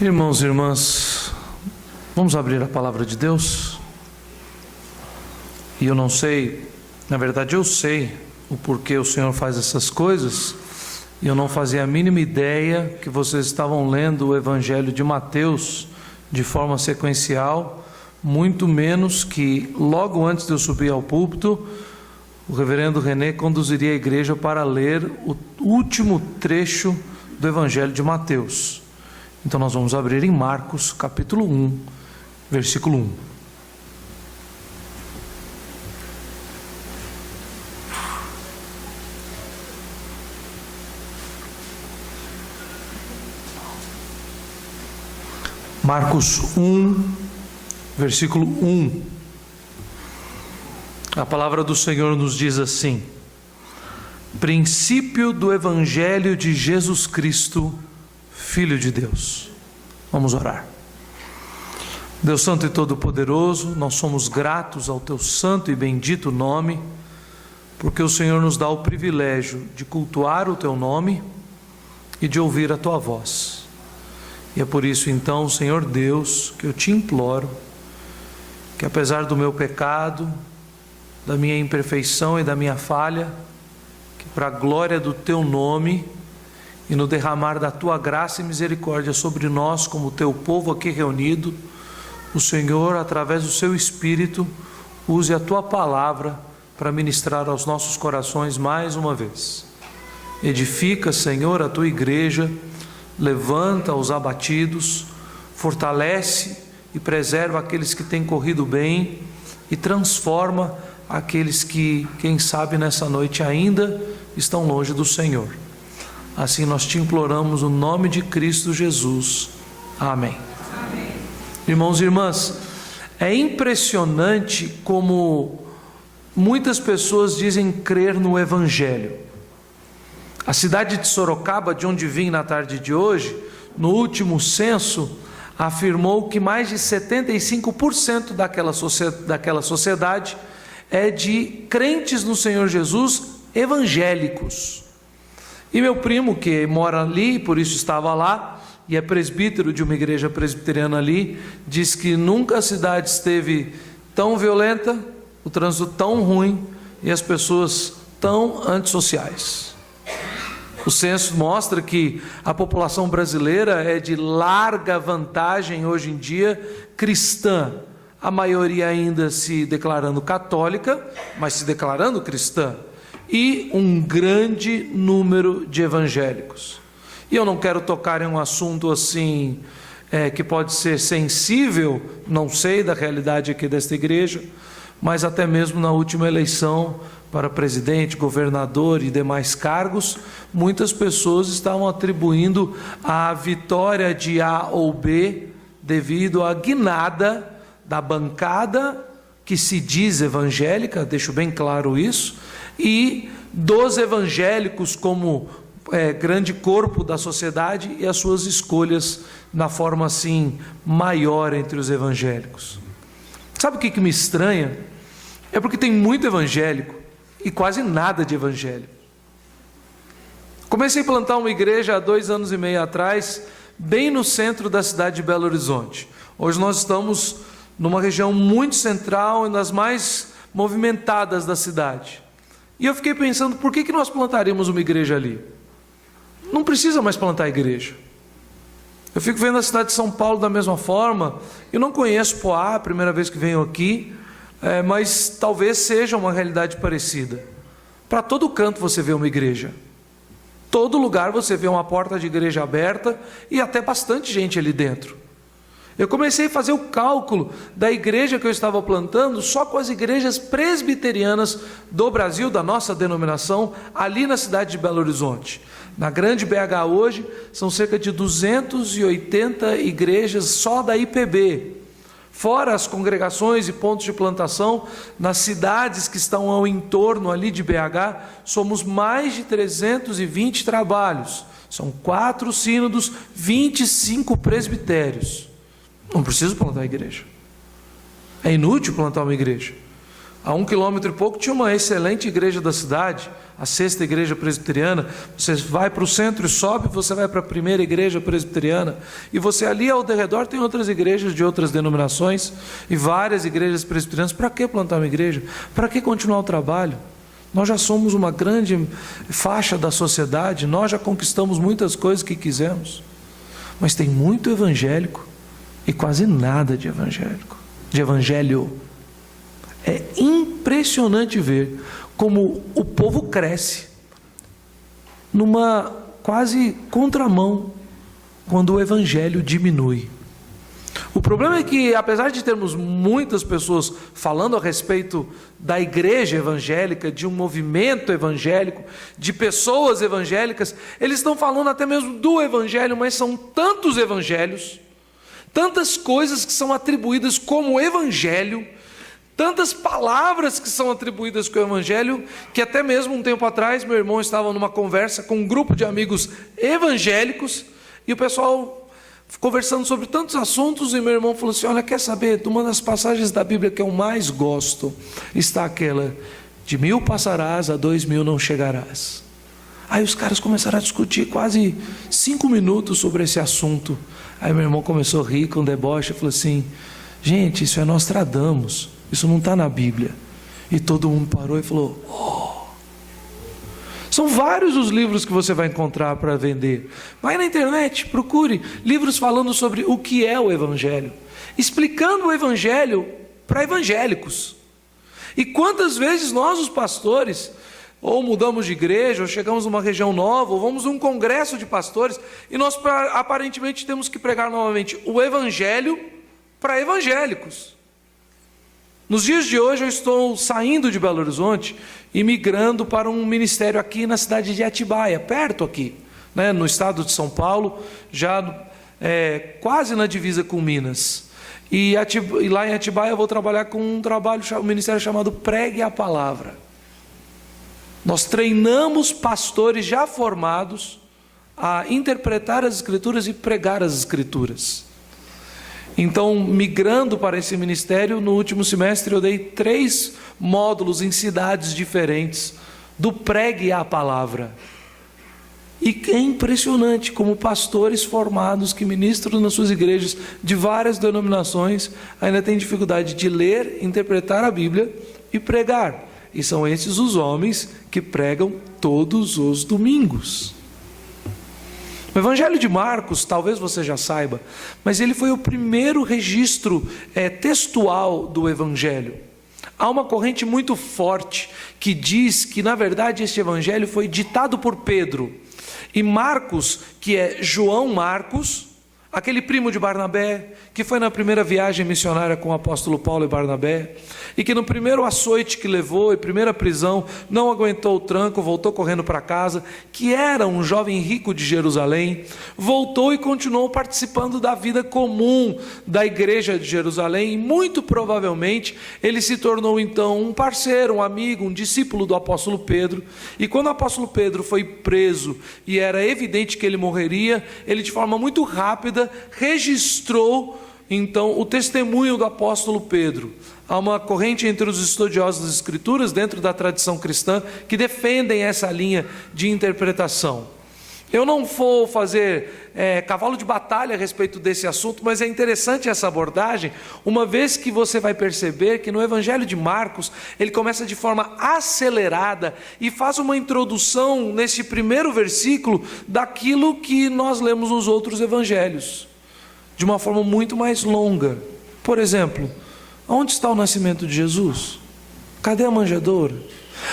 Irmãos e irmãs, vamos abrir a palavra de Deus? E eu não sei, na verdade eu sei o porquê o Senhor faz essas coisas, e eu não fazia a mínima ideia que vocês estavam lendo o Evangelho de Mateus de forma sequencial, muito menos que logo antes de eu subir ao púlpito, o reverendo René conduziria a igreja para ler o último trecho do Evangelho de Mateus. Então nós vamos abrir em Marcos, capítulo 1, versículo 1. Marcos 1, versículo 1. A palavra do Senhor nos diz assim: princípio do Evangelho de Jesus Cristo, Filho de Deus. Vamos orar. Deus Santo e Todo-Poderoso, nós somos gratos ao Teu santo e bendito nome, porque o Senhor nos dá o privilégio de cultuar o Teu nome e de ouvir a Tua voz. E é por isso então, Senhor Deus, que eu te imploro, que apesar do meu pecado, da minha imperfeição e da minha falha, que para a glória do Teu nome e no derramar da Tua graça e misericórdia sobre nós, como Teu povo aqui reunido, o Senhor, através do Seu Espírito, use a Tua palavra para ministrar aos nossos corações mais uma vez. Edifica, Senhor, a Tua igreja, levanta os abatidos, fortalece e preserva aqueles que têm corrido bem e transforma aqueles que, quem sabe, nessa noite ainda estão longe do Senhor. Assim nós te imploramos no nome de Cristo Jesus. Amém. Amém. Irmãos e irmãs, é impressionante como muitas pessoas dizem crer no Evangelho. A cidade de Sorocaba, de onde vim na tarde de hoje, no último censo, afirmou que mais de 75% daquela sociedade é de crentes no Senhor Jesus evangélicos. E meu primo, que mora ali, por isso estava lá, e é presbítero de uma igreja presbiteriana ali, diz que nunca a cidade esteve tão violenta, o trânsito tão ruim e as pessoas tão antissociais. O censo mostra que a população brasileira é de larga vantagem hoje em dia cristã, a maioria ainda se declarando católica, mas se declarando cristã, e um grande número de evangélicos. E eu não quero tocar em um assunto assim, que pode ser sensível, não sei da realidade aqui desta igreja, mas até mesmo na última eleição para presidente, governador e demais cargos, muitas pessoas estavam atribuindo a vitória de A ou B devido à guinada da bancada que se diz evangélica, deixo bem claro isso, e dos evangélicos como grande corpo da sociedade e as suas escolhas na forma assim maior entre os evangélicos. Sabe o que me estranha? É porque tem muito evangélico e quase nada de evangelho. Comecei a plantar uma igreja há 2 anos e meio atrás, bem no centro da cidade de Belo Horizonte. Hoje nós estamos numa região muito central e das mais movimentadas da cidade. E eu fiquei pensando, por que nós plantaríamos uma igreja ali? Não precisa mais plantar igreja. Eu fico vendo a cidade de São Paulo da mesma forma. Eu não conheço Poá, a primeira vez que venho aqui, mas talvez seja uma realidade parecida. Para todo canto você vê uma igreja. Todo lugar você vê uma porta de igreja aberta e até bastante gente ali dentro. Eu comecei a fazer o cálculo da igreja que eu estava plantando só com as igrejas presbiterianas do Brasil, da nossa denominação, ali na cidade de Belo Horizonte. Na grande BH hoje, são cerca de 280 igrejas só da IPB. Fora as congregações e pontos de plantação, nas cidades que estão ao entorno ali de BH, somos mais de 320 trabalhos. São 4 sínodos, 25 presbitérios. Não preciso plantar igreja. É inútil plantar uma igreja. A 1 quilômetro e pouco tinha uma excelente igreja da cidade, a 6ª Igreja Presbiteriana. Você vai para o centro e sobe, você vai para a 1ª Igreja Presbiteriana, e você ali ao redor tem outras igrejas de outras denominações, e várias igrejas presbiterianas. Para que plantar uma igreja? Para que continuar o trabalho? Nós já somos uma grande faixa da sociedade, nós já conquistamos muitas coisas que quisemos, mas tem muito evangélico e quase nada de evangelho. É impressionante ver como o povo cresce numa quase contramão quando o evangelho diminui. O problema é que, apesar de termos muitas pessoas falando a respeito da igreja evangélica, de um movimento evangélico, de pessoas evangélicas, eles estão falando até mesmo do evangelho, mas são tantos evangelhos, tantas coisas que são atribuídas como evangelho, tantas palavras que são atribuídas com o evangelho, que até mesmo um tempo atrás meu irmão estava numa conversa com um grupo de amigos evangélicos, e o pessoal conversando sobre tantos assuntos, e meu irmão falou assim: olha, quer saber, uma das passagens da Bíblia que eu mais gosto está aquela de 1000 passarás, a 2000 não chegarás. Aí os caras começaram a discutir quase 5 minutos sobre esse assunto. Aí meu irmão começou a rir com deboche e falou assim: gente, isso é Nostradamus, isso não está na Bíblia. E todo mundo parou e falou: oh. São vários os livros que você vai encontrar para vender. Vai na internet, procure livros falando sobre o que é o evangelho, explicando o evangelho para evangélicos. E quantas vezes nós, os pastores, ou mudamos de igreja, ou chegamos numa região nova, ou vamos a um congresso de pastores, e nós aparentemente temos que pregar novamente o evangelho para evangélicos. Nos dias de hoje eu estou saindo de Belo Horizonte e migrando para um ministério aqui na cidade de Atibaia, perto aqui, né, no estado de São Paulo, já quase na divisa com Minas. E lá em Atibaia eu vou trabalhar com um ministério chamado Pregue a Palavra. Nós treinamos pastores já formados a interpretar as Escrituras e pregar as Escrituras. Então, migrando para esse ministério, no último semestre eu dei 3 módulos em cidades diferentes do Pregue à Palavra. E é impressionante como pastores formados que ministram nas suas igrejas de várias denominações ainda têm dificuldade de ler, interpretar a Bíblia e pregar. E são esses os homens que pregam todos os domingos. O Evangelho de Marcos, talvez você já saiba, mas ele foi o primeiro registro textual do Evangelho. Há uma corrente muito forte que diz que, na verdade, este Evangelho foi ditado por Pedro. E Marcos, que é João Marcos, aquele primo de Barnabé, que foi na primeira viagem missionária com o apóstolo Paulo e Barnabé, e que no primeiro açoite que levou, e primeira prisão, não aguentou o tranco, voltou correndo para casa, que era um jovem rico de Jerusalém, voltou e continuou participando da vida comum da igreja de Jerusalém, e muito provavelmente ele se tornou então um parceiro, um amigo, um discípulo do apóstolo Pedro. E quando o apóstolo Pedro foi preso e era evidente que ele morreria, ele de forma muito rápida registrou então o testemunho do apóstolo Pedro. Há uma corrente entre os estudiosos das Escrituras, dentro da tradição cristã, que defendem essa linha de interpretação. Eu não vou fazer cavalo de batalha a respeito desse assunto, mas é interessante essa abordagem, uma vez que você vai perceber que no Evangelho de Marcos, ele começa de forma acelerada e faz uma introdução nesse primeiro versículo daquilo que nós lemos nos outros evangelhos, de uma forma muito mais longa. Por exemplo, onde está o nascimento de Jesus? Cadê a manjedoura?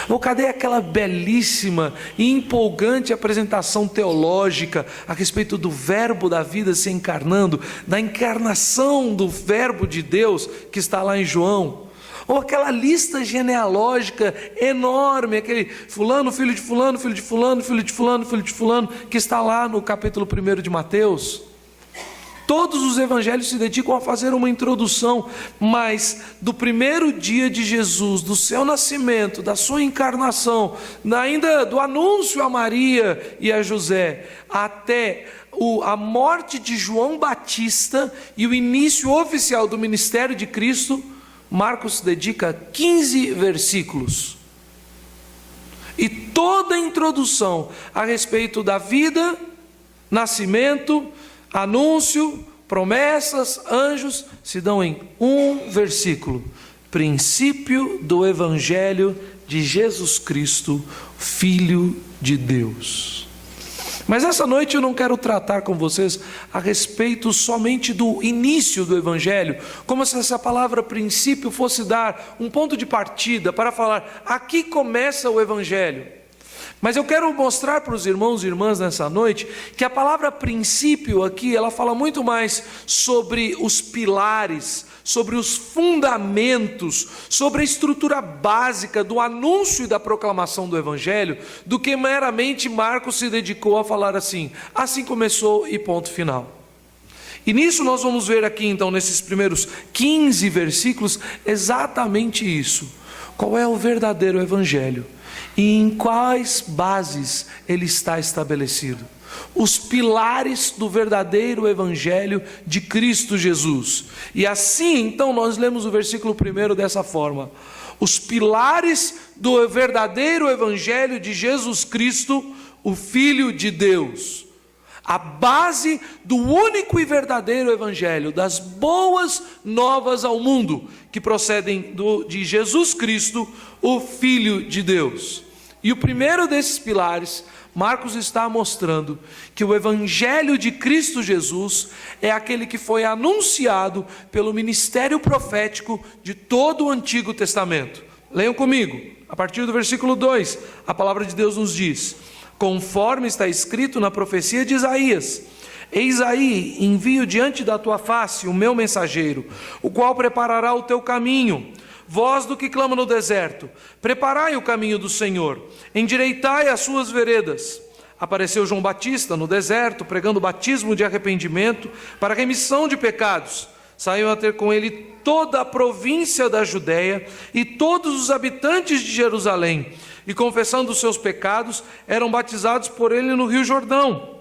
Ou cadê aquela belíssima e empolgante apresentação teológica a respeito do verbo da vida se encarnando, da encarnação do verbo de Deus que está lá em João? Ou aquela lista genealógica enorme, aquele fulano, filho de fulano, filho de fulano, filho de fulano, filho de fulano, que está lá no capítulo 1 de Mateus? Todos os evangelhos se dedicam a fazer uma introdução, mas do primeiro dia de Jesus, do seu nascimento, da sua encarnação, ainda do anúncio a Maria e a José, até a morte de João Batista e o início oficial do ministério de Cristo, Marcos dedica 15 versículos. E toda a introdução a respeito da vida, nascimento, anúncio, promessas, anjos, se dão em um versículo: princípio do Evangelho de Jesus Cristo, Filho de Deus. Mas essa noite eu não quero tratar com vocês a respeito somente do início do Evangelho, como se essa palavra princípio fosse dar um ponto de partida para falar, aqui começa o Evangelho. Mas eu quero mostrar para os irmãos e irmãs nessa noite que a palavra princípio aqui, ela fala muito mais sobre os pilares, sobre os fundamentos, sobre a estrutura básica do anúncio e da proclamação do Evangelho, do que meramente Marcos se dedicou a falar assim começou e ponto final. E nisso nós vamos ver aqui então, nesses primeiros 15 versículos, exatamente isso. Qual é o verdadeiro Evangelho? E em quais bases ele está estabelecido? Os pilares do verdadeiro Evangelho de Cristo Jesus. E assim, então, nós lemos o versículo 1 dessa forma: os pilares do verdadeiro Evangelho de Jesus Cristo, o Filho de Deus. A base do único e verdadeiro Evangelho, das boas novas ao mundo, que procedem de Jesus Cristo, o Filho de Deus. E o primeiro desses pilares, Marcos está mostrando que o Evangelho de Cristo Jesus é aquele que foi anunciado pelo ministério profético de todo o Antigo Testamento. Leiam comigo, a partir do versículo 2, a palavra de Deus nos diz: conforme está escrito na profecia de Isaías: eis aí, envio diante da tua face o meu mensageiro, o qual preparará o teu caminho. Voz do que clama no deserto: preparai o caminho do Senhor, endireitai as suas veredas. Apareceu João Batista no deserto, pregando o batismo de arrependimento para remissão de pecados. Saiu a ter com ele toda a província da Judéia e todos os habitantes de Jerusalém, e confessando os seus pecados, eram batizados por ele no Rio Jordão.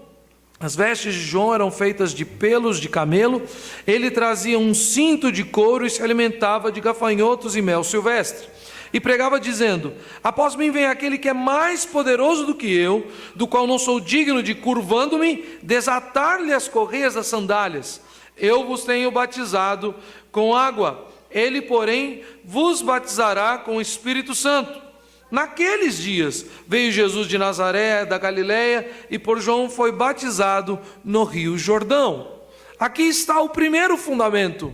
As vestes de João eram feitas de pelos de camelo, ele trazia um cinto de couro e se alimentava de gafanhotos e mel silvestre. E pregava dizendo: após mim vem aquele que é mais poderoso do que eu, do qual não sou digno de, curvando-me, desatar-lhe as correias das sandálias. Eu vos tenho batizado com água, ele, porém, vos batizará com o Espírito Santo. Naqueles dias veio Jesus de Nazaré, da Galileia, e por João foi batizado no Rio Jordão. Aqui está o primeiro fundamento.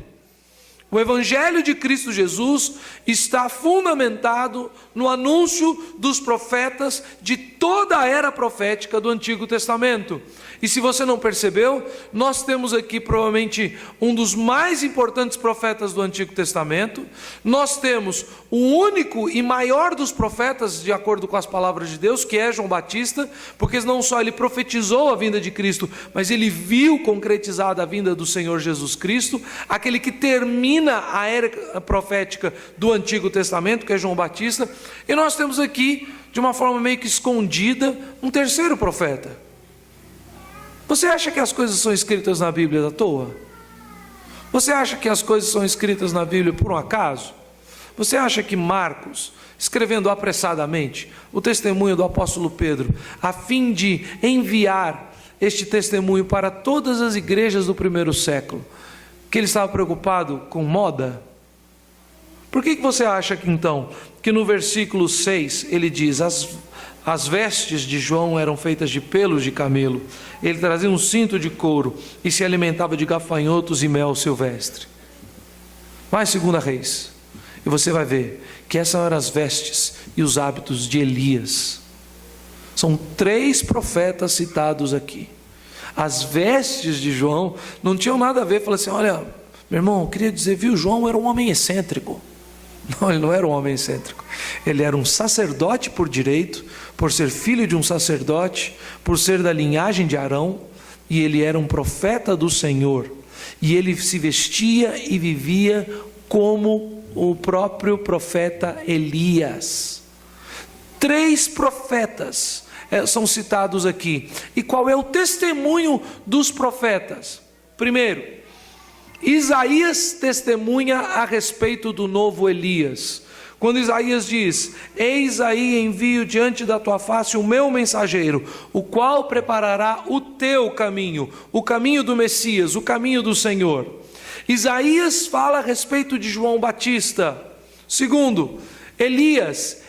O Evangelho de Cristo Jesus está fundamentado no anúncio dos profetas de toda a era profética do Antigo Testamento. E se você não percebeu, nós temos aqui provavelmente um dos mais importantes profetas do Antigo Testamento. Nós temos o único e maior dos profetas, de acordo com as palavras de Deus, que é João Batista, porque não só ele profetizou a vinda de Cristo, mas ele viu concretizada a vinda do Senhor Jesus Cristo, aquele que termina a era profética do Antigo Testamento, que é João Batista. E nós temos aqui, de uma forma meio que escondida, um terceiro profeta. Você acha que as coisas são escritas na Bíblia à toa? Você acha que as coisas são escritas na Bíblia por um acaso? Você acha que Marcos, escrevendo apressadamente o testemunho do apóstolo Pedro, a fim de enviar este testemunho para todas as igrejas do primeiro século, que ele estava preocupado com moda? Por que você acha que então, que no versículo 6 ele diz: as vestes de João eram feitas de pelos de camelo, ele trazia um cinto de couro e se alimentava de gafanhotos e mel silvestre? Vai 2 Reis, e você vai ver que essas eram as vestes e os hábitos de Elias. São 3 profetas citados aqui. As vestes de João não tinham nada a ver. Falei assim: olha, meu irmão, eu queria dizer, viu, João era um homem excêntrico. Não, ele não era um homem excêntrico. Ele era um sacerdote por direito, por ser filho de um sacerdote, por ser da linhagem de Arão, e ele era um profeta do Senhor. E ele se vestia e vivia como o próprio profeta Elias. 3 profetas são citados aqui. E qual é o testemunho dos profetas? Primeiro, Isaías testemunha a respeito do novo Elias. Quando Isaías diz: eis aí envio diante da tua face o meu mensageiro, o qual preparará o teu caminho, o caminho do Messias, o caminho do Senhor. Isaías fala a respeito de João Batista. Segundo, Elias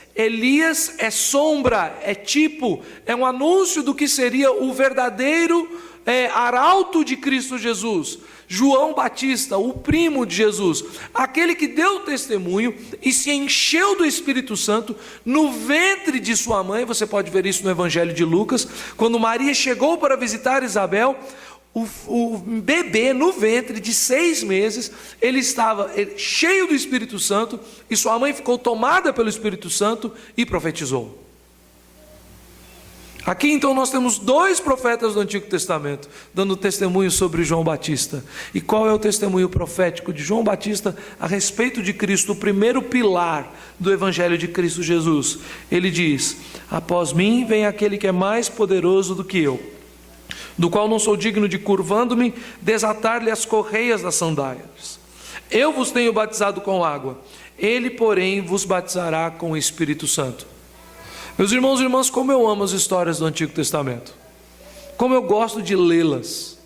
é sombra, é tipo, é um anúncio do que seria o verdadeiro arauto de Cristo Jesus. João Batista, o primo de Jesus, aquele que deu testemunho e se encheu do Espírito Santo no ventre de sua mãe. Você pode ver isso no Evangelho de Lucas, quando Maria chegou para visitar Isabel, o bebê no ventre de 6 meses, ele estava cheio do Espírito Santo, e sua mãe ficou tomada pelo Espírito Santo e profetizou. Aqui então nós temos 2 profetas do Antigo Testamento dando testemunho sobre João Batista. E qual é o testemunho profético de João Batista a respeito de Cristo, o primeiro pilar do Evangelho de Cristo Jesus? Ele diz: após mim vem aquele que é mais poderoso do que eu, do qual não sou digno de, curvando-me, desatar-lhe as correias das sandálias. Eu vos tenho batizado com água, ele porém vos batizará com o Espírito Santo. Meus irmãos e irmãs, como eu amo as histórias do Antigo Testamento, como eu gosto de lê-las.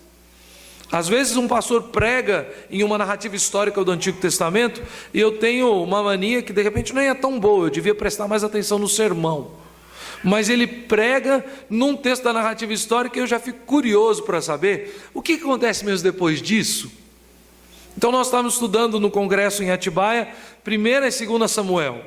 Às vezes um pastor prega em uma narrativa histórica do Antigo Testamento, e eu tenho uma mania que de repente nem é tão boa, eu devia prestar mais atenção no sermão. Mas ele prega num texto da narrativa histórica e eu já fico curioso para saber o que acontece mesmo depois disso. Então nós estávamos estudando no congresso em Atibaia, 1ª e 2ª Samuel.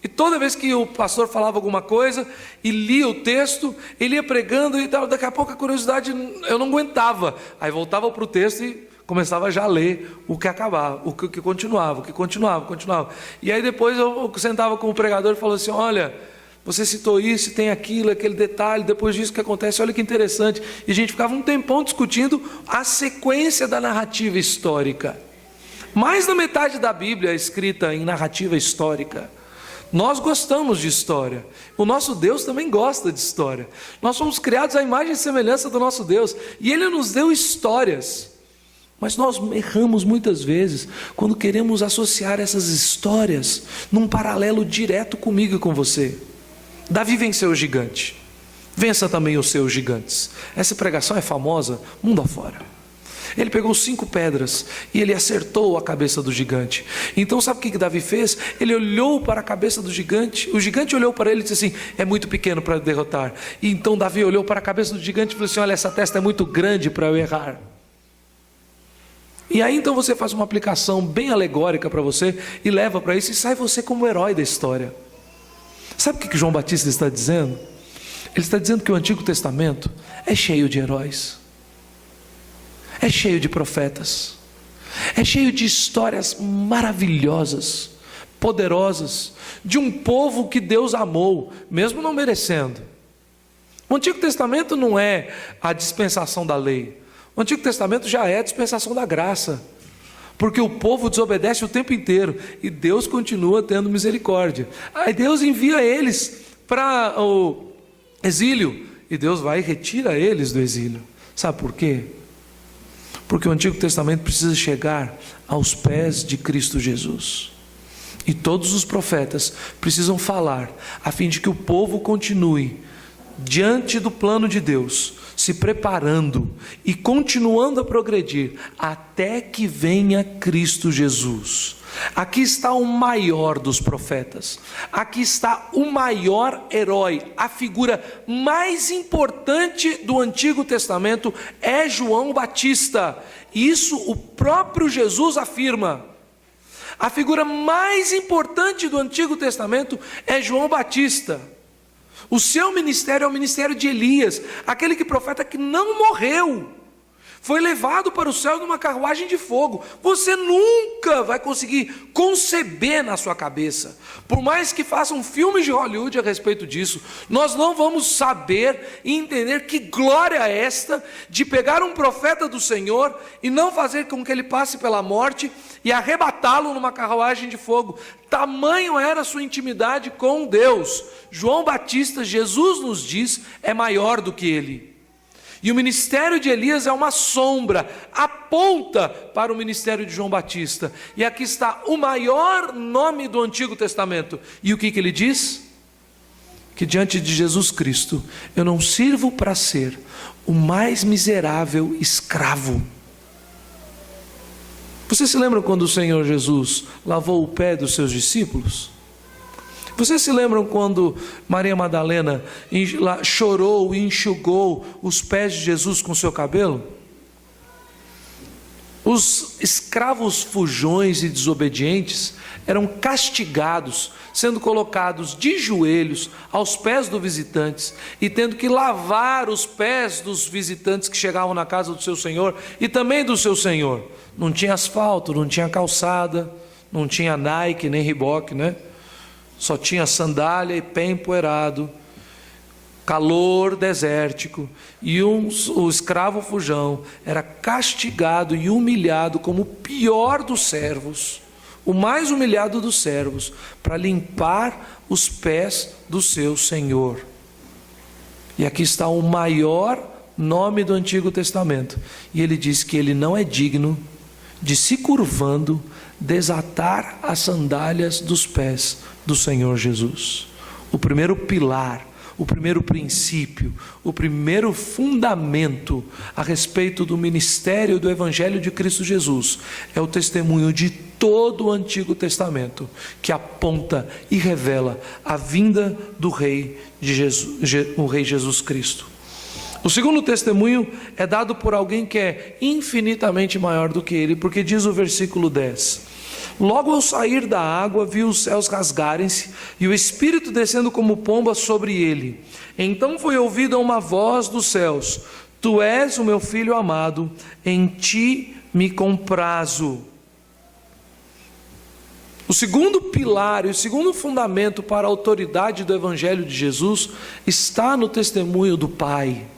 E toda vez que o pastor falava alguma coisa e lia o texto, ele ia pregando e tal, daqui a pouco a curiosidade eu não aguentava. Aí voltava para o texto e começava já a ler o que acabava, o que continuava. E aí depois eu sentava com o pregador e falava assim: olha, você citou isso, tem aquilo, aquele detalhe, depois disso que acontece, olha que interessante. E a gente ficava um tempão discutindo a sequência da narrativa histórica. Mais da metade da Bíblia é escrita em narrativa histórica. Nós gostamos de história, o nosso Deus também gosta de história. Nós somos criados à imagem e semelhança do nosso Deus, e Ele nos deu histórias. Mas nós erramos muitas vezes quando queremos associar essas histórias num paralelo direto comigo e com você. Davi venceu o gigante, vença também os seus gigantes. Essa pregação é famosa mundo afora. Ele pegou 5 pedras e ele acertou a cabeça do gigante. Então sabe o que Davi fez? Ele olhou para a cabeça do gigante, o gigante olhou para ele e disse assim: é muito pequeno para derrotar. E então Davi olhou para a cabeça do gigante e falou assim: olha, essa testa é muito grande para eu errar. E aí então você faz uma aplicação bem alegórica para você e leva para isso, e sai você como herói da história. Sabe o que João Batista está dizendo? Ele está dizendo que o Antigo Testamento é cheio de heróis, é cheio de profetas, é cheio de histórias maravilhosas, poderosas, de um povo que Deus amou, mesmo não merecendo. O Antigo Testamento não é a dispensação da lei, o Antigo Testamento já é a dispensação da graça, porque o povo desobedece o tempo inteiro, e Deus continua tendo misericórdia. Aí Deus envia eles para o exílio, e Deus vai e retira eles do exílio. Sabe por quê? Porque o Antigo Testamento precisa chegar aos pés de Cristo Jesus. E todos os profetas precisam falar, a fim de que o povo continue diante do plano de Deus, se preparando e continuando a progredir, até que venha Cristo Jesus. Aqui está o maior dos profetas, aqui está o maior herói, a figura mais importante do Antigo Testamento é João Batista. Isso o próprio Jesus afirma. A figura mais importante do Antigo Testamento é João Batista. O seu ministério é o ministério de Elias, aquele profeta que não morreu, foi levado para o céu numa carruagem de fogo. Você nunca vai conseguir conceber na sua cabeça, por mais que façam filmes de Hollywood a respeito disso, nós não vamos saber e entender que glória é esta de pegar um profeta do Senhor e não fazer com que ele passe pela morte e arrebatá-lo numa carruagem de fogo. Tamanho era a sua intimidade com Deus. João Batista, Jesus nos diz, é maior do que ele. E o ministério de Elias é uma sombra, aponta para o ministério de João Batista. E aqui está o maior nome do Antigo Testamento. E o que ele diz? Que diante de Jesus Cristo, eu não sirvo para ser o mais miserável escravo. Você se lembra quando o Senhor Jesus lavou o pé dos seus discípulos? Vocês se lembram quando Maria Madalena chorou e enxugou os pés de Jesus com seu cabelo? Os escravos fujões e desobedientes eram castigados, sendo colocados de joelhos aos pés dos visitantes e tendo que lavar os pés dos visitantes que chegavam na casa do seu Senhor e também do seu Senhor. Não tinha asfalto, não tinha calçada, não tinha Nike nem Reebok, né? Só tinha sandália e pé empoeirado, calor desértico, e o escravo fujão era castigado e humilhado como o pior dos servos, o mais humilhado dos servos, para limpar os pés do seu Senhor. E aqui está o maior nome do Antigo Testamento, e ele diz que ele não é digno de, se curvando, desatar as sandálias dos pés do Senhor Jesus. O primeiro pilar, o primeiro princípio, o primeiro fundamento a respeito do ministério do Evangelho de Cristo Jesus é o testemunho de todo o Antigo Testamento, que aponta e revela a vinda do Rei de Jesus, o Rei Jesus Cristo. O segundo testemunho é dado por alguém que é infinitamente maior do que ele, porque diz o versículo 10: logo ao sair da água, vi os céus rasgarem-se e o Espírito descendo como pomba sobre ele. Então foi ouvida uma voz dos céus: tu és o meu Filho amado, em ti me comprazo. O segundo pilar e o segundo fundamento para a autoridade do Evangelho de Jesus está no testemunho do Pai.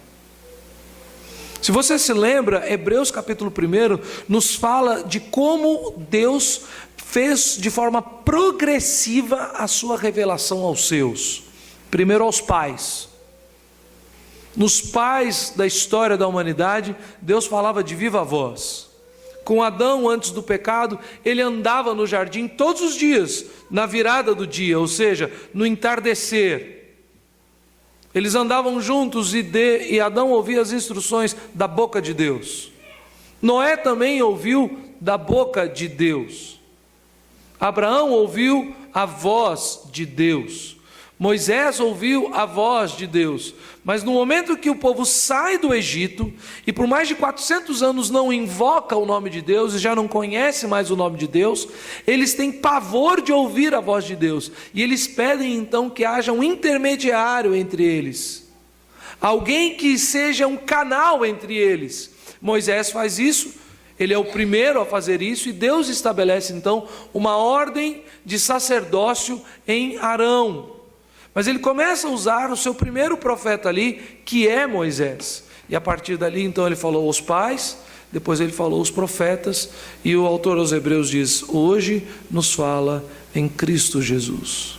Se você se lembra, Hebreus capítulo 1 nos fala de como Deus fez de forma progressiva a sua revelação aos seus. Primeiro aos pais. Nos pais da história da humanidade, Deus falava de viva voz. Com Adão, antes do pecado, ele andava no jardim todos os dias, na virada do dia, ou seja, no entardecer. Eles andavam juntos e Adão ouvia as instruções da boca de Deus. Noé também ouviu da boca de Deus. Abraão ouviu a voz de Deus. Moisés ouviu a voz de Deus. Mas no momento que o povo sai do Egito, e por mais de 400 anos não invoca o nome de Deus, e já não conhece mais o nome de Deus, eles têm pavor de ouvir a voz de Deus. E eles pedem então que haja um intermediário entre eles. Alguém que seja um canal entre eles. Moisés faz isso, ele é o primeiro a fazer isso, e Deus estabelece então uma ordem de sacerdócio em Arão. Mas ele começa a usar o seu primeiro profeta ali, que é Moisés. E a partir dali, então, ele falou aos pais, depois ele falou aos profetas, e o autor aos Hebreus diz: hoje nos fala em Cristo Jesus.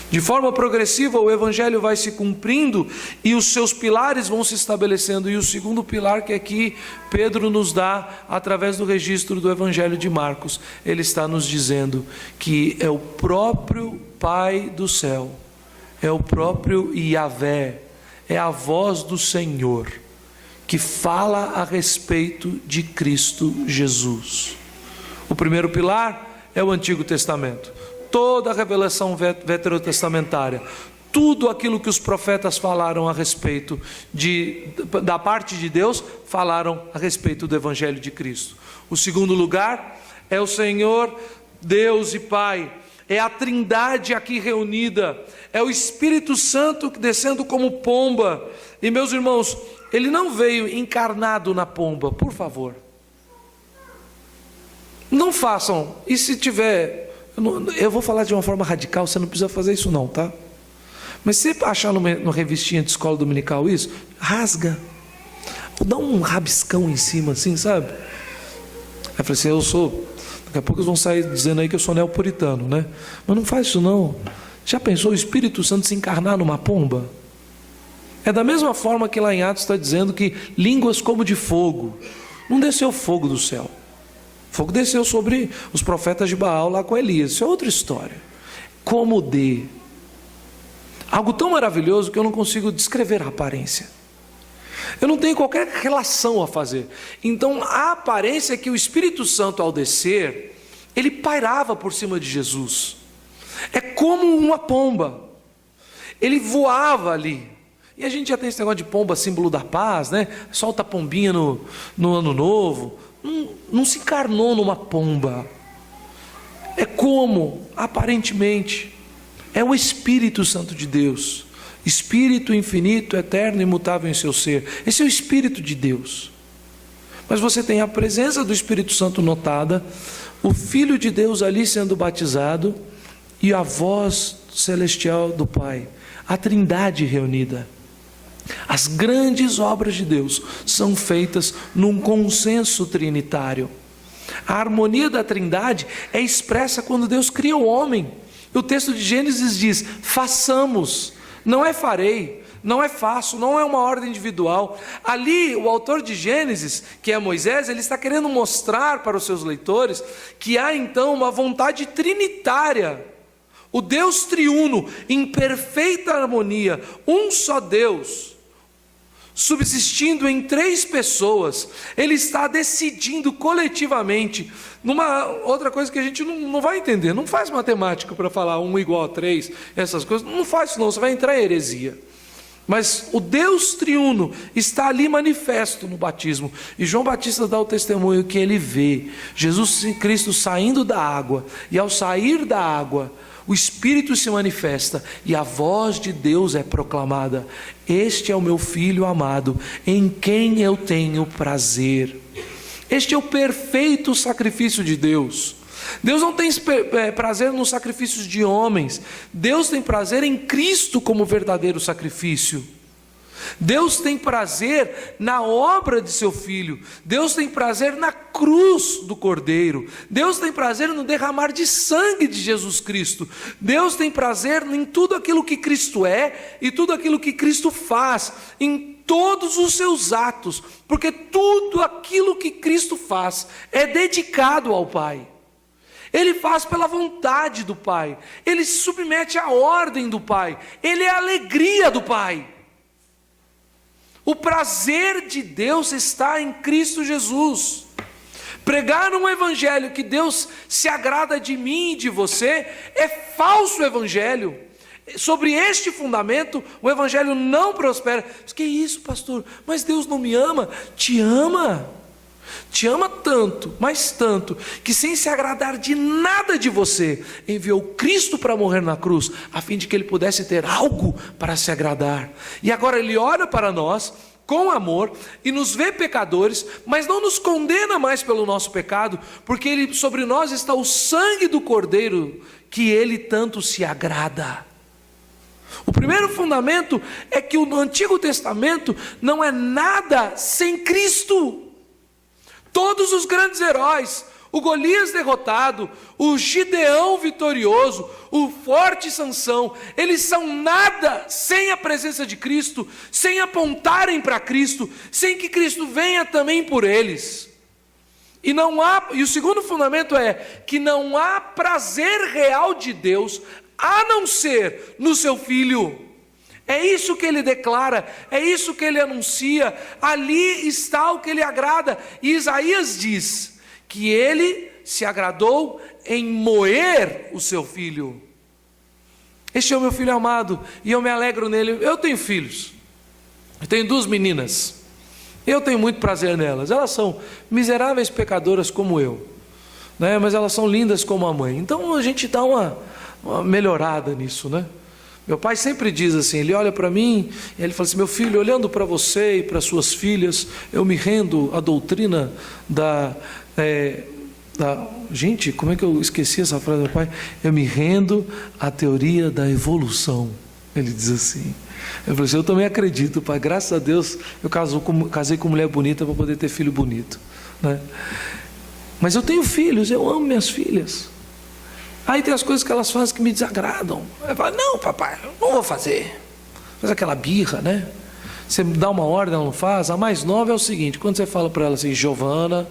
De forma progressiva, o Evangelho vai se cumprindo e os seus pilares vão se estabelecendo. E o segundo pilar que aqui Pedro nos dá, através do registro do Evangelho de Marcos, ele está nos dizendo que é o próprio Pai do céu, é o próprio Yahvé, é a voz do Senhor, que fala a respeito de Cristo Jesus. O primeiro pilar é o Antigo Testamento. Toda a revelação veterotestamentária, tudo aquilo que os profetas falaram a respeito da parte de Deus, falaram a respeito do Evangelho de Cristo. O segundo lugar é o Senhor, Deus e Pai, é a Trindade aqui reunida, é o Espírito Santo descendo como pomba. E meus irmãos, ele não veio encarnado na pomba, por favor. Não façam, e se tiver... Eu vou falar de uma forma radical, você não precisa fazer isso não, tá? Mas se você achar numa revistinha de escola dominical isso, rasga, ou dá um rabiscão em cima assim, sabe? Aí eu falei assim, daqui a pouco eles vão sair dizendo aí que eu sou neopuritano, né? Mas não faz isso não. Já pensou o Espírito Santo se encarnar numa pomba? É da mesma forma que lá em Atos está dizendo que línguas como de fogo. Não desceu fogo do céu. Fogo desceu sobre os profetas de Baal lá com Elias. Isso é outra história. Como de algo tão maravilhoso que eu não consigo descrever a aparência. Eu não tenho qualquer relação a fazer. Então a aparência é que o Espírito Santo, ao descer, ele pairava por cima de Jesus. É como uma pomba. Ele voava ali. E a gente já tem esse negócio de pomba, símbolo da paz, né? Solta a pombinha no ano novo. Não se encarnou numa pomba. É como, aparentemente, é o Espírito Santo de Deus. Espírito infinito, eterno, imutável em seu ser. Esse é o Espírito de Deus. Mas você tem a presença do Espírito Santo notada, o Filho de Deus ali sendo batizado e a voz celestial do Pai, a Trindade reunida. As grandes obras de Deus são feitas num consenso trinitário. A harmonia da Trindade é expressa quando Deus cria o homem. O texto de Gênesis diz: façamos, não é farei, não é faço, não é uma ordem individual. Ali o autor de Gênesis, que é Moisés, ele está querendo mostrar para os seus leitores que há então uma vontade trinitária. O Deus triuno, em perfeita harmonia, um só Deus, subsistindo em três pessoas, ele está decidindo coletivamente, numa outra coisa que a gente não vai entender, não faz matemática para falar 1 igual a 3, essas coisas, não faz isso não, você vai entrar em heresia. Mas o Deus triuno está ali manifesto no batismo, e João Batista dá o testemunho que ele vê Jesus Cristo saindo da água, e ao sair da água, o Espírito se manifesta e a voz de Deus é proclamada: este é o meu Filho amado, em quem eu tenho prazer. Este é o perfeito sacrifício de Deus. Deus não tem prazer nos sacrifícios de homens. Deus tem prazer em Cristo como verdadeiro sacrifício. Deus tem prazer na obra de seu Filho. Deus tem prazer na cruz do Cordeiro. Deus tem prazer no derramar de sangue de Jesus Cristo. Deus tem prazer em tudo aquilo que Cristo é e tudo aquilo que Cristo faz, em todos os seus atos, porque tudo aquilo que Cristo faz é dedicado ao Pai. Ele faz pela vontade do Pai. Ele se submete à ordem do Pai. Ele é a alegria do Pai. O prazer de Deus está em Cristo Jesus. Pregar um evangelho que Deus se agrada de mim e de você é falso evangelho. Sobre este fundamento, o evangelho não prospera. Que isso, pastor? Mas Deus não me ama? Te ama. Te ama tanto, mas tanto, que sem se agradar de nada de você, enviou Cristo para morrer na cruz, a fim de que Ele pudesse ter algo para se agradar. E agora Ele olha para nós com amor e nos vê pecadores, mas não nos condena mais pelo nosso pecado, porque sobre nós está o sangue do Cordeiro, que Ele tanto se agrada. O primeiro fundamento é que o Antigo Testamento não é nada sem Cristo. Todos os grandes heróis, o Golias derrotado, o Gideão vitorioso, o forte Sansão, eles são nada sem a presença de Cristo, sem apontarem para Cristo, sem que Cristo venha também por eles. E o segundo fundamento é que não há prazer real de Deus a não ser no seu Filho. É isso que ele declara, é isso que ele anuncia, ali está o que ele agrada. E Isaías diz que ele se agradou em moer o seu Filho. Este é o meu Filho amado e eu me alegro nele. Eu tenho filhos, eu tenho 2 meninas, eu tenho muito prazer nelas. Elas são miseráveis pecadoras como eu, né? Mas elas são lindas como a mãe. Então a gente dá uma melhorada nisso, né? Meu pai sempre diz assim, ele olha para mim e ele fala assim: meu filho, olhando para você e para suas filhas, eu me rendo à doutrina gente, como é que eu esqueci essa frase do meu pai? Eu me rendo à teoria da evolução. Ele diz assim. Eu falei assim: eu também acredito, pai, graças a Deus eu casei com mulher bonita para poder ter filho bonito, né? Mas eu tenho filhos, eu amo minhas filhas. Aí tem as coisas que elas fazem que me desagradam. Eu falo: não, papai, eu não vou fazer. Faz aquela birra, né? Você dá uma ordem, ela não faz. A mais nova é o seguinte: quando você fala para ela assim, Giovana,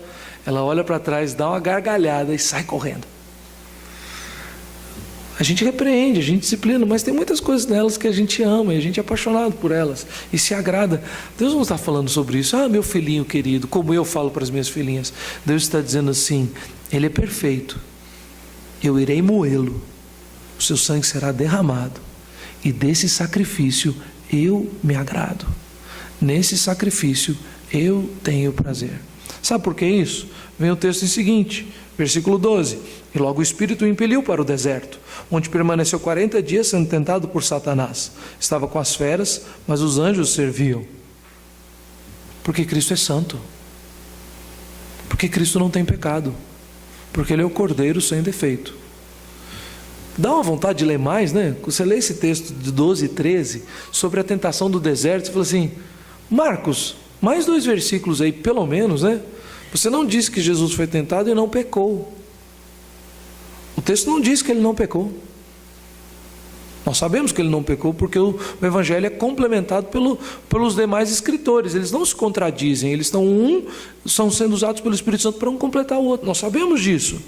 ela olha para trás, dá uma gargalhada e sai correndo. A gente repreende, a gente disciplina, mas tem muitas coisas nelas que a gente ama e a gente é apaixonado por elas e se agrada. Deus não está falando sobre isso. Meu filhinho querido, como eu falo para as minhas filhinhas. Deus está dizendo assim: Ele é perfeito, eu irei moê-lo, o seu sangue será derramado e desse sacrifício eu me agrado. Nesse sacrifício eu tenho prazer. Sabe por que isso? Vem o texto seguinte, versículo 12: E logo o Espírito o impeliu para o deserto, onde permaneceu 40 dias sendo tentado por Satanás. Estava com as feras, mas os anjos o serviam. Porque Cristo é santo. Porque Cristo não tem pecado. Porque Ele é o Cordeiro sem defeito. Dá uma vontade de ler mais, né? Você lê esse texto de 12 e 13 sobre a tentação do deserto, você fala assim: Marcos, mais 2 versículos aí, pelo menos, né? Você não disse que Jesus foi tentado e não pecou. O texto não diz que ele não pecou. Nós sabemos que ele não pecou porque o Evangelho é complementado pelos demais escritores. Eles não se contradizem, eles são sendo usados pelo Espírito Santo para um completar o outro. Nós sabemos disso.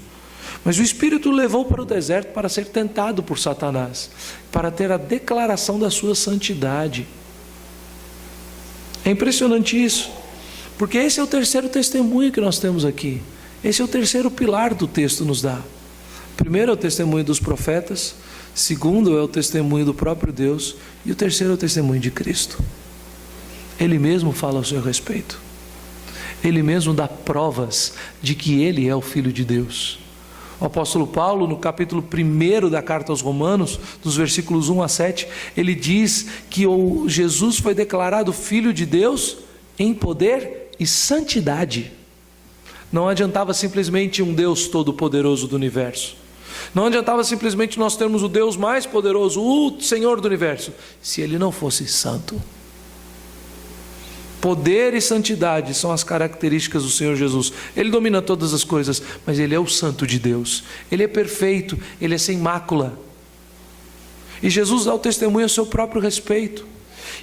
Mas o Espírito o levou para o deserto para ser tentado por Satanás, para ter a declaração da sua santidade. É impressionante isso, porque esse é o terceiro testemunho que nós temos aqui. Esse é o terceiro pilar do texto nos dá. Primeiro é o testemunho dos profetas, segundo é o testemunho do próprio Deus, e o terceiro é o testemunho de Cristo. Ele mesmo fala ao seu respeito. Ele mesmo dá provas de que Ele é o Filho de Deus. O apóstolo Paulo, no capítulo 1 da carta aos Romanos, dos versículos 1 a 7, ele diz que o Jesus foi declarado Filho de Deus em poder e santidade. Não adiantava simplesmente um Deus todo-poderoso do universo. Não adiantava simplesmente nós termos o Deus mais poderoso, o Senhor do universo, se Ele não fosse santo. Poder e santidade são as características do Senhor Jesus. Ele domina todas as coisas, mas Ele é o Santo de Deus. Ele é perfeito, Ele é sem mácula. E Jesus dá o testemunho a seu próprio respeito.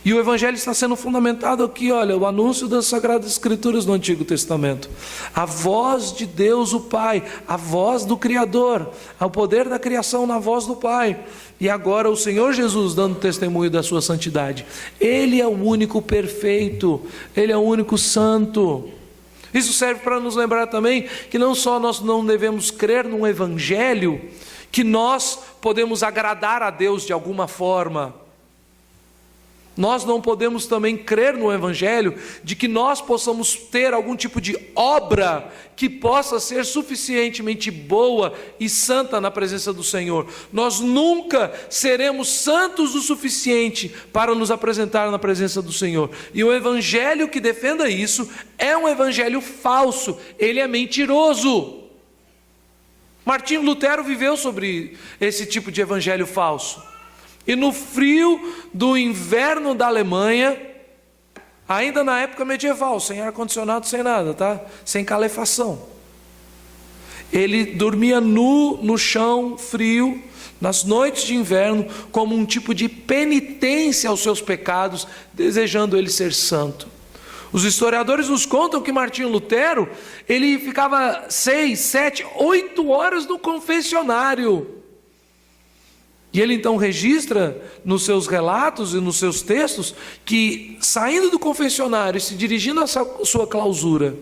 E o Evangelho está sendo fundamentado aqui, olha, o anúncio das Sagradas Escrituras no Antigo Testamento. A voz de Deus o Pai, a voz do Criador, o poder da criação na voz do Pai. E agora o Senhor Jesus dando testemunho da sua santidade. Ele é o único perfeito, Ele é o único santo. Isso serve para nos lembrar também que não só nós não devemos crer num Evangelho, que nós podemos agradar a Deus de alguma forma. Nós não podemos também crer no Evangelho de que nós possamos ter algum tipo de obra que possa ser suficientemente boa e santa na presença do Senhor. Nós nunca seremos santos o suficiente para nos apresentar na presença do Senhor. E o Evangelho que defenda isso é um Evangelho falso, ele é mentiroso. Martinho Lutero viveu sobre esse tipo de Evangelho falso. E no frio do inverno da Alemanha, ainda na época medieval, sem ar-condicionado, sem nada, tá? Sem calefação. Ele dormia nu no chão frio, nas noites de inverno, como um tipo de penitência aos seus pecados, desejando ele ser santo. Os historiadores nos contam que Martinho Lutero, ele ficava 6, 7, 8 horas no confessionário. E ele então registra nos seus relatos e nos seus textos que, saindo do confessionário e se dirigindo à sua clausura,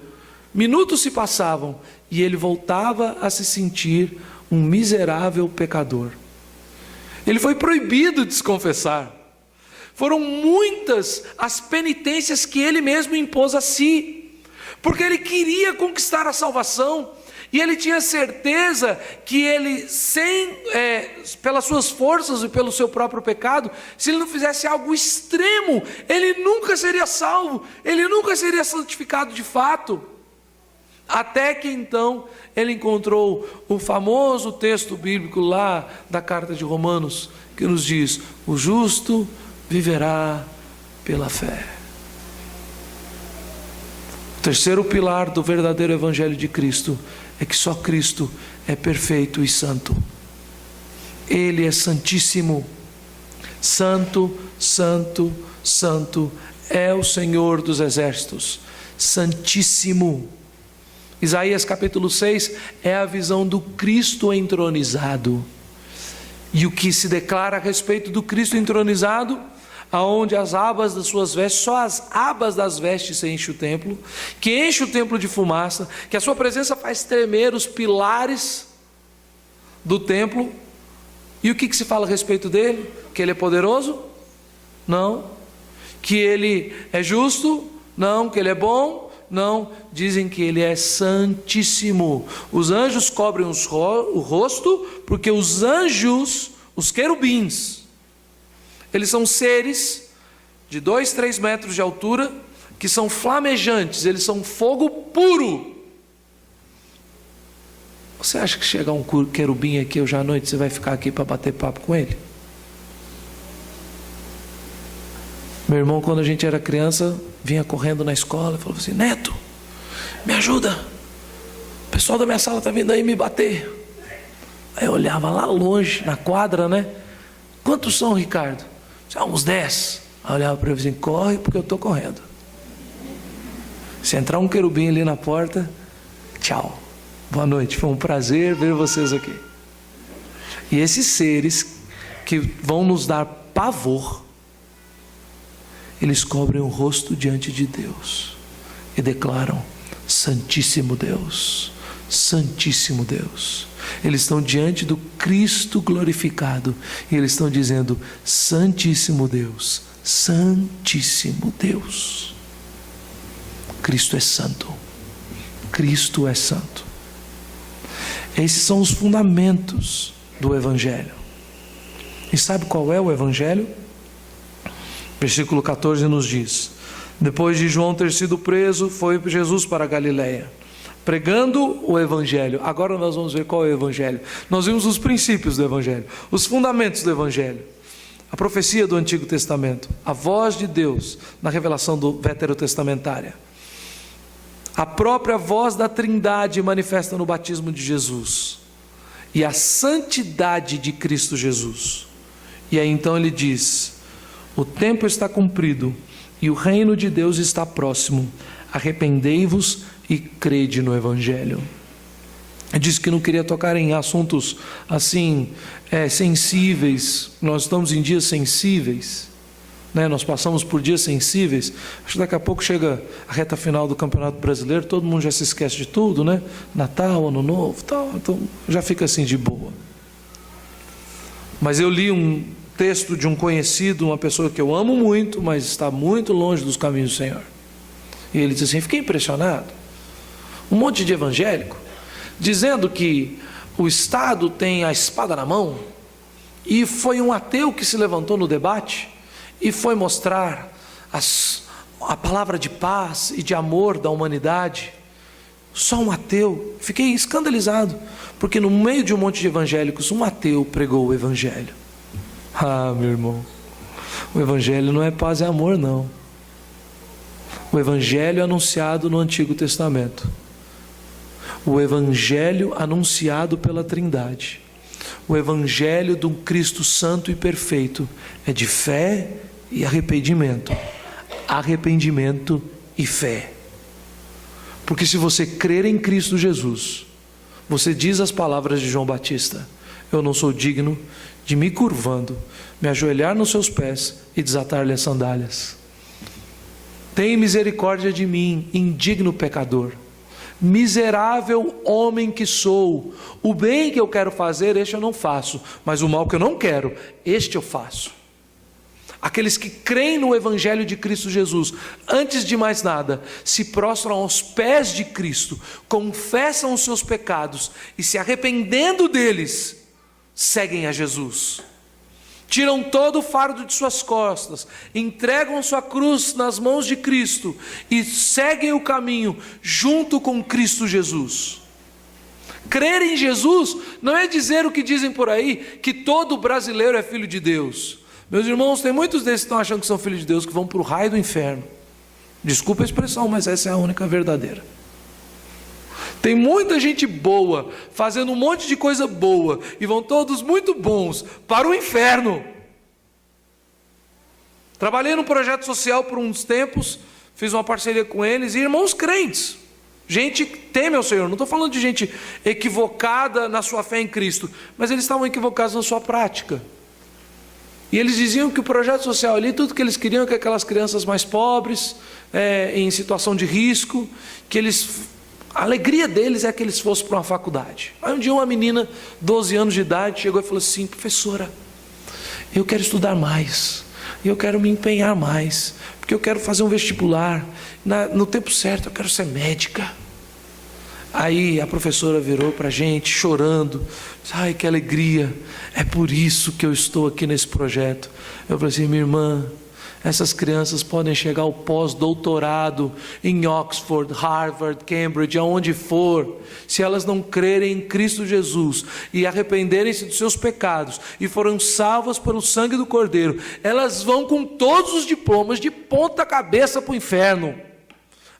minutos se passavam e ele voltava a se sentir um miserável pecador. Ele foi proibido de se confessar. Foram muitas as penitências que ele mesmo impôs a si, porque ele queria conquistar a salvação. E ele tinha certeza que ele, pelas suas forças e pelo seu próprio pecado, se ele não fizesse algo extremo, ele nunca seria salvo, ele nunca seria santificado de fato. Até que então ele encontrou o famoso texto bíblico lá da carta de Romanos, que nos diz: o justo viverá pela fé. O terceiro pilar do verdadeiro Evangelho de Cristo é que só Cristo é perfeito e santo. Ele é santíssimo. Santo, santo, santo é o Senhor dos exércitos, Santíssimo. Isaías capítulo 6 é a visão do Cristo entronizado. E o que se declara a respeito do Cristo entronizado, aonde as abas das suas vestes, só as abas das vestes enchem o templo, que enche o templo de fumaça, que a sua presença faz tremer os pilares do templo. E o que se fala a respeito dele? Que ele é poderoso? Não. Que ele é justo? Não. Que ele é bom? Não. Dizem que ele é santíssimo. Os anjos cobrem o rosto, porque os anjos, os querubins, eles são seres de 2, 3 metros de altura, que são flamejantes, eles são fogo puro. Você acha que chegar um querubim aqui hoje à noite, você vai ficar aqui para bater papo com ele? Meu irmão, quando a gente era criança, vinha correndo na escola e falou assim: Neto, me ajuda, o pessoal da minha sala está vindo aí me bater. Aí eu olhava lá longe, na quadra, né? Quantos são, Ricardo? Uns 10. Aí eu olhava para ele assim: corre, porque eu estou correndo. Se entrar um querubim ali na porta, tchau, boa noite, foi um prazer ver vocês aqui. E esses seres que vão nos dar pavor, eles cobrem o rosto diante de Deus e declaram: Santíssimo Deus, Santíssimo Deus. Eles estão diante do Cristo glorificado e eles estão dizendo: Santíssimo Deus, Santíssimo Deus. Cristo é santo, Cristo é santo. Esses são os fundamentos do Evangelho. E sabe qual é o Evangelho? Versículo 14 nos diz: depois de João ter sido preso, foi Jesus para a Galileia, pregando o Evangelho. Agora nós vamos ver qual é o Evangelho. Nós vimos os princípios do Evangelho, os fundamentos do Evangelho, a profecia do Antigo Testamento, a voz de Deus na revelação veterotestamentária, a própria voz da Trindade manifesta no batismo de Jesus, e a santidade de Cristo Jesus. E aí então ele diz: o tempo está cumprido e o reino de Deus está próximo. Arrependei-vos e crede no Evangelho. Ele disse que não queria tocar em assuntos assim sensíveis. Nós estamos em dias sensíveis, né? Nós passamos por dias sensíveis. Acho que daqui a pouco chega a reta final do Campeonato Brasileiro, todo mundo já se esquece de tudo, né? Natal, Ano Novo, tal. Então já fica assim de boa. Mas eu li um texto de um conhecido, uma pessoa que eu amo muito, mas está muito longe dos caminhos do Senhor. E ele disse assim: fiquei impressionado. Um monte de evangélico dizendo que o Estado tem a espada na mão, e foi um ateu que se levantou no debate e foi mostrar a palavra de paz e de amor da humanidade. Só um ateu. Fiquei escandalizado, porque no meio de um monte de evangélicos, um ateu pregou o Evangelho. Ah, meu irmão, o Evangelho não é paz e amor, não. O Evangelho anunciado no Antigo Testamento, o Evangelho anunciado pela Trindade, o Evangelho de um Cristo santo e perfeito, é de fé e arrependimento, arrependimento e fé. Porque se você crer em Cristo Jesus, você diz as palavras de João Batista: eu não sou digno de me curvando, me ajoelhar nos seus pés e desatar-lhe as sandálias. Tem misericórdia de mim, indigno pecador. Miserável homem que sou. O bem que eu quero fazer, este eu não faço, mas o mal que eu não quero, este eu faço. Aqueles que creem no Evangelho de Cristo Jesus, antes de mais nada, se prostram aos pés de Cristo, confessam os seus pecados e, se arrependendo deles, seguem a Jesus. Tiram todo o fardo de suas costas, entregam sua cruz nas mãos de Cristo e seguem o caminho junto com Cristo Jesus. Crer em Jesus não é dizer o que dizem por aí, que todo brasileiro é filho de Deus. Meus irmãos, tem muitos desses que estão achando que são filhos de Deus, que vão para o raio do inferno. Desculpa a expressão, mas essa é a única verdadeira. Tem muita gente boa, fazendo um monte de coisa boa, e vão todos muito bons para o inferno. Trabalhei num projeto social por uns tempos, fiz uma parceria com eles, e irmãos crentes, gente que teme ao Senhor. Não estou falando de gente equivocada na sua fé em Cristo, mas eles estavam equivocados na sua prática. E eles diziam que o projeto social ali, tudo que eles queriam é que aquelas crianças mais pobres, em situação de risco, a alegria deles é que eles fossem para uma faculdade. Aí um dia uma menina, 12 anos de idade, chegou e falou assim: professora, eu quero estudar mais, eu quero me empenhar mais, porque eu quero fazer um vestibular, no tempo certo eu quero ser médica. Aí a professora virou para a gente, chorando, ai que alegria, é por isso que eu estou aqui nesse projeto. Eu falei assim: minha irmã, essas crianças podem chegar ao pós-doutorado em Oxford, Harvard, Cambridge, aonde for, se elas não crerem em Cristo Jesus e arrependerem-se dos seus pecados e foram salvas pelo sangue do Cordeiro, elas vão com todos os diplomas de ponta cabeça para o inferno.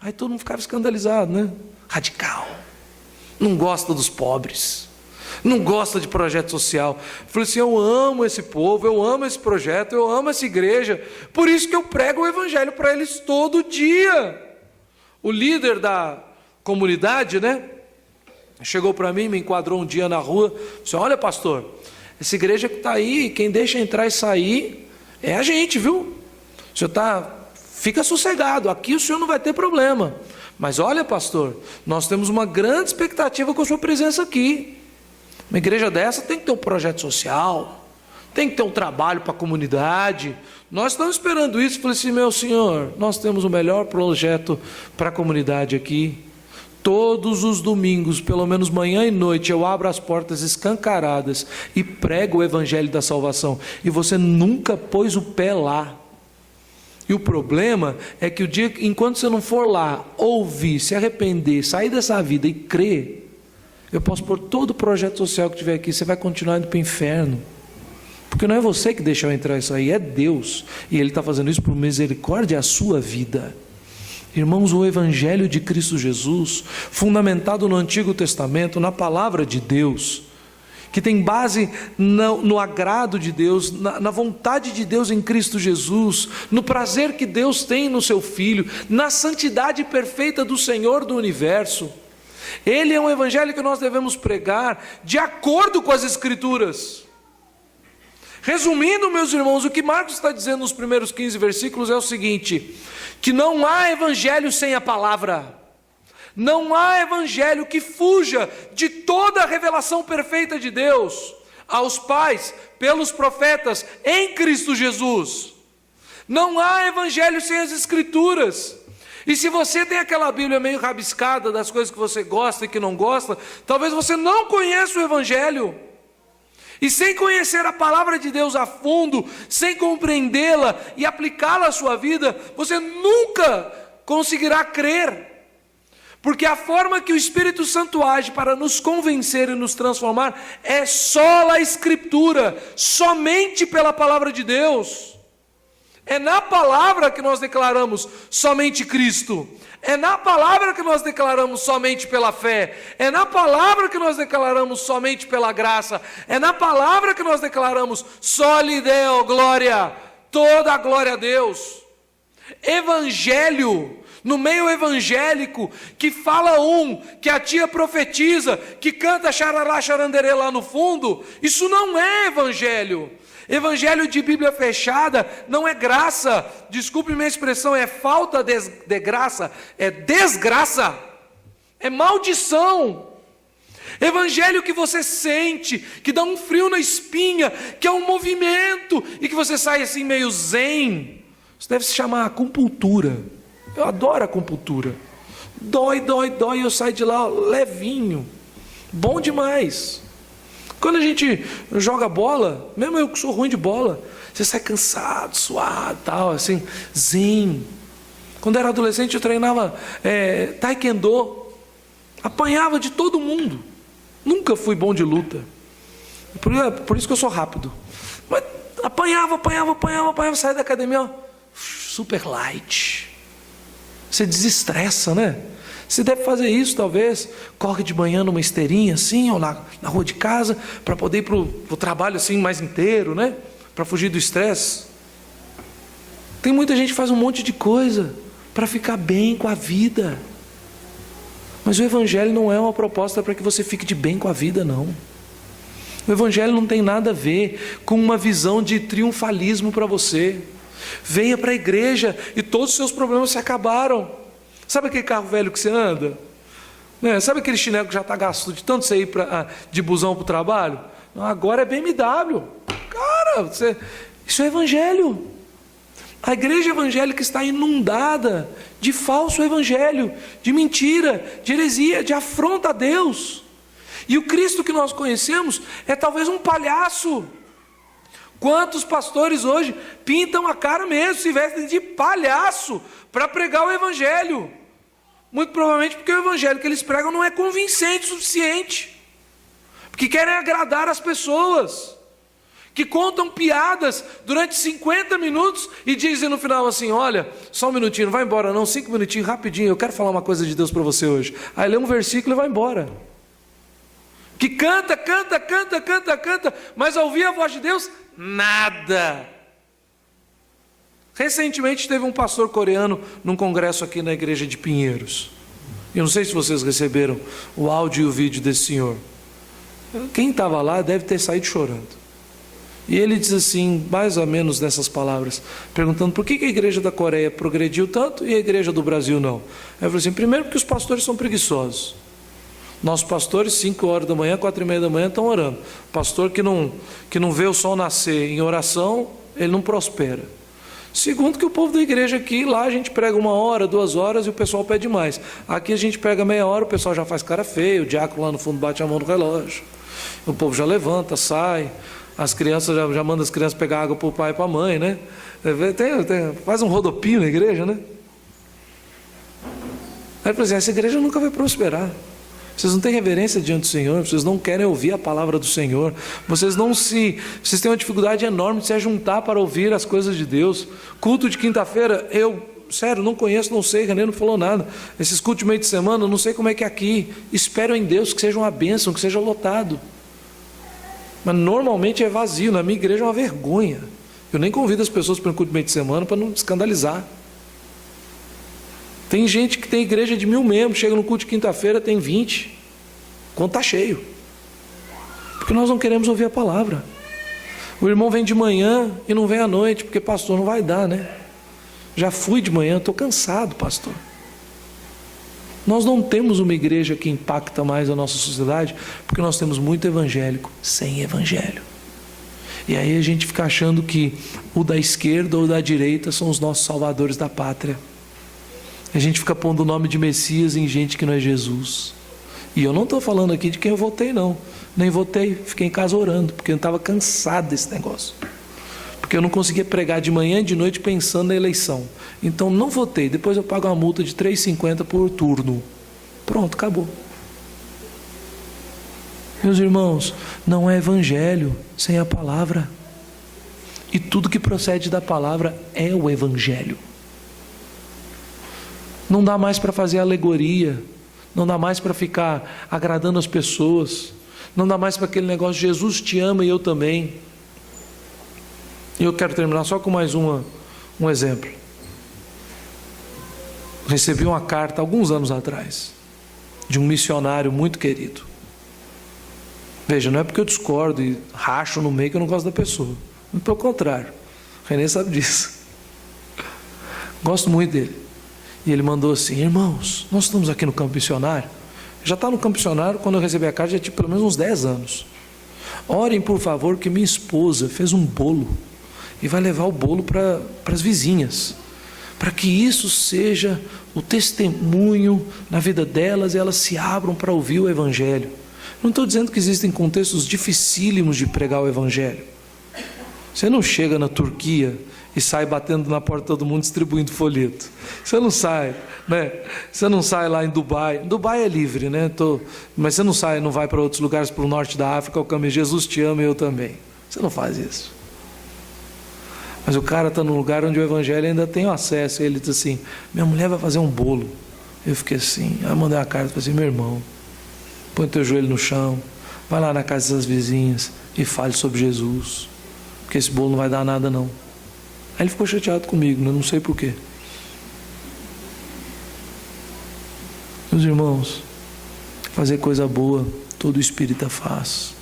Aí todo mundo ficava escandalizado, né? Radical, não gosta dos pobres, não gosta de projeto social. Eu falei assim: eu amo esse povo, eu amo esse projeto, eu amo essa igreja, por isso que eu prego o evangelho para eles todo dia. O líder da comunidade, né, chegou para mim, me enquadrou um dia na rua, disse: olha pastor, essa igreja que está aí, quem deixa entrar e sair é a gente, viu? O senhor fica sossegado, aqui o senhor não vai ter problema, mas olha pastor, nós temos uma grande expectativa com a sua presença aqui. Uma igreja dessa tem que ter um projeto social, tem que ter um trabalho para a comunidade. Nós estamos esperando isso. Eu falei assim: meu senhor, nós temos o melhor projeto para a comunidade aqui. Todos os domingos, pelo menos manhã e noite, eu abro as portas escancaradas e prego o evangelho da salvação. E você nunca pôs o pé lá. E o problema é que enquanto você não for lá, ouvir, se arrepender, sair dessa vida e crer, eu posso pôr todo o projeto social que tiver aqui, você vai continuar indo para o inferno. Porque não é você que deixou entrar isso aí, é Deus. E Ele está fazendo isso por misericórdia à sua vida. Irmãos, o Evangelho de Cristo Jesus, fundamentado no Antigo Testamento, na palavra de Deus, que tem base no agrado de Deus, na vontade de Deus em Cristo Jesus, no prazer que Deus tem no seu Filho, na santidade perfeita do Senhor do Universo. Ele é um evangelho que nós devemos pregar de acordo com as Escrituras. Resumindo, meus irmãos, o que Marcos está dizendo nos primeiros 15 versículos é o seguinte: que não há evangelho sem a palavra. Não há evangelho que fuja de toda a revelação perfeita de Deus aos pais, pelos profetas, em Cristo Jesus. Não há evangelho sem as Escrituras. E se você tem aquela Bíblia meio rabiscada das coisas que você gosta e que não gosta, talvez você não conheça o Evangelho. E sem conhecer a palavra de Deus a fundo, sem compreendê-la e aplicá-la à sua vida, você nunca conseguirá crer. Porque a forma que o Espírito Santo age para nos convencer e nos transformar é só a Escritura, somente pela palavra de Deus. É na palavra que nós declaramos somente Cristo. É na palavra que nós declaramos somente pela fé. É na palavra que nós declaramos somente pela graça. É na palavra que nós declaramos só lhe deu glória, toda a glória a Deus. Evangelho, no meio evangélico, que fala que a tia profetiza, que canta xarará, xaranderê lá no fundo, isso não é evangelho. Evangelho de Bíblia fechada não é graça, desculpe minha expressão, é falta de graça, é desgraça, é maldição. Evangelho que você sente, que dá um frio na espinha, que é um movimento, e que você sai assim meio zen. Isso deve se chamar acupuntura. Eu adoro acupuntura. Dói, e eu saio de lá levinho, bom demais. Quando a gente joga bola, mesmo eu que sou ruim de bola, você sai cansado, suado, tal, assim, zen. Quando era adolescente eu treinava taekwondo, apanhava de todo mundo, nunca fui bom de luta, por isso que eu sou rápido, mas apanhava, saia da academia, ó, super light. Você desestressa, né? Você deve fazer isso, talvez. Corre de manhã numa esteirinha assim, ou na rua de casa, para poder ir para o trabalho assim mais inteiro, né? Para fugir do estresse. Tem muita gente que faz um monte de coisa para ficar bem com a vida. Mas o Evangelho não é uma proposta para que você fique de bem com a vida, não. O Evangelho não tem nada a ver com uma visão de triunfalismo para você. Venha para a igreja e todos os seus problemas se acabaram. Sabe aquele carro velho que você anda? Sabe aquele chinelo que já está gasto de tanto você ir de busão para o trabalho? Não, agora é BMW. Cara, isso é Evangelho. A igreja evangélica está inundada de falso evangelho, de mentira, de heresia, de afronta a Deus. E o Cristo que nós conhecemos é talvez um palhaço. Quantos pastores hoje pintam a cara mesmo, se vestem de palhaço para pregar o evangelho? Muito provavelmente porque o evangelho que eles pregam não é convincente o suficiente. Porque querem agradar as pessoas, que contam piadas durante 50 minutos e dizem no final assim: olha, só um minutinho, não vai embora não, 5 minutinhos, rapidinho, eu quero falar uma coisa de Deus para você hoje. Aí lê um versículo e vai embora. Que canta, mas ao ouvir a voz de Deus, nada. Recentemente teve um pastor coreano num congresso aqui na igreja de Pinheiros. Eu não sei se vocês receberam o áudio e o vídeo desse senhor. Quem estava lá deve ter saído chorando. E ele diz assim, mais ou menos nessas palavras, perguntando por que a igreja da Coreia progrediu tanto e a igreja do Brasil não. Ele falou assim: primeiro porque os pastores são preguiçosos. Nossos pastores 5 horas da manhã, 4h30 da manhã estão orando. Pastor que não vê o sol nascer em oração, ele não prospera. Segundo que o povo da igreja aqui, lá a gente prega 1 hora, 2 horas e o pessoal pede mais. Aqui a gente prega meia hora, o pessoal já faz cara feia, o diácono lá no fundo bate a mão no relógio. O povo já levanta, sai. As crianças já mandam as crianças pegar água para o pai e para a mãe, né? Faz um rodopio na igreja, né? Aí ele falou assim: essa igreja nunca vai prosperar. Vocês não têm reverência diante do Senhor, vocês não querem ouvir a palavra do Senhor, vocês têm uma dificuldade enorme de se ajuntar para ouvir as coisas de Deus. Culto de quinta-feira, sério, não conheço, não sei, René não falou nada. Esses cultos de meio de semana, não sei como é que é aqui. Espero em Deus que seja uma bênção, que seja lotado. Mas normalmente é vazio. Na minha igreja é uma vergonha. Eu nem convido as pessoas para um culto de meio de semana para não escandalizar. Tem gente que tem igreja de 1000 membros, chega no culto de quinta-feira, tem 20. Quando está cheio. Porque nós não queremos ouvir a palavra. O irmão vem de manhã e não vem à noite, porque pastor não vai dar, né? Já fui de manhã, estou cansado, pastor. Nós não temos uma igreja que impacta mais a nossa sociedade, porque nós temos muito evangélico sem evangelho. E aí a gente fica achando que o da esquerda ou da direita são os nossos salvadores da pátria. A gente fica pondo o nome de Messias em gente que não é Jesus. E eu não estou falando aqui de quem eu votei, não. Nem votei, fiquei em casa orando, porque eu estava cansado desse negócio. Porque eu não conseguia pregar de manhã e de noite pensando na eleição. Então não votei, depois eu pago uma multa de R$ 3,50 por turno. Pronto, acabou. Meus irmãos, não é evangelho sem a palavra. E tudo que procede da palavra é o evangelho. Não dá mais para fazer alegoria, não dá mais para ficar agradando as pessoas, não dá mais para aquele negócio: Jesus te ama e eu também. E eu quero terminar só com mais um exemplo. Recebi uma carta alguns anos atrás de um missionário muito querido. Veja, não é porque eu discordo e racho no meio que eu não gosto da pessoa. Muito pelo contrário, o René sabe disso. Gosto muito dele. E ele mandou assim: irmãos, nós estamos aqui no campo missionário. Já está no campo missionário, quando eu recebi a carta já tinha pelo menos uns 10 anos. Orem por favor, que minha esposa fez um bolo e vai levar o bolo para as vizinhas, para que isso seja o testemunho na vida delas e elas se abram para ouvir o evangelho. Não estou dizendo que existem contextos dificílimos de pregar o evangelho. Você não chega na Turquia e sai batendo na porta de todo mundo distribuindo folheto. Você não sai, né? Você não sai lá em Dubai. Dubai é livre, né? Mas você não vai para outros lugares, para o norte da África, ao caminho: Jesus te ama e eu também. Você não faz isso. Mas o cara está num lugar onde o evangelho ainda tem acesso. E ele diz assim: minha mulher vai fazer um bolo. Eu fiquei assim, aí eu mandei uma carta, falei assim: meu irmão, põe teu joelho no chão, vai lá na casa das vizinhas e fale sobre Jesus, porque esse bolo não vai dar nada não. Aí ele ficou chateado comigo, né? Não sei porquê. Meus irmãos, fazer coisa boa, todo espírita faz.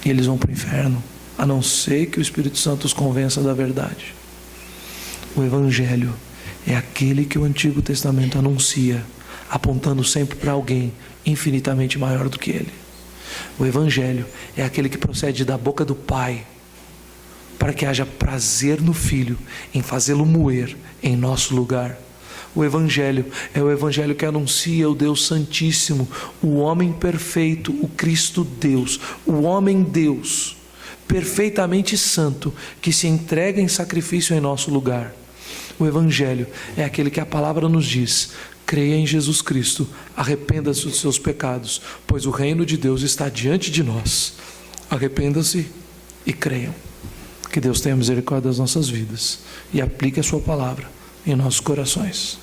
E eles vão para o inferno, a não ser que o Espírito Santo os convença da verdade. O Evangelho é aquele que o Antigo Testamento anuncia, apontando sempre para alguém infinitamente maior do que ele. O Evangelho é aquele que procede da boca do Pai, para que haja prazer no Filho em fazê-lo moer em nosso lugar. O Evangelho é o Evangelho que anuncia o Deus Santíssimo, o homem perfeito, o Cristo Deus, o homem Deus, perfeitamente santo, que se entrega em sacrifício em nosso lugar. O Evangelho é aquele que a palavra nos diz: creia em Jesus Cristo, arrependa-se dos seus pecados, pois o reino de Deus está diante de nós. Arrependa-se e creiam. Que Deus tenha misericórdia das nossas vidas e aplique a sua palavra em nossos corações.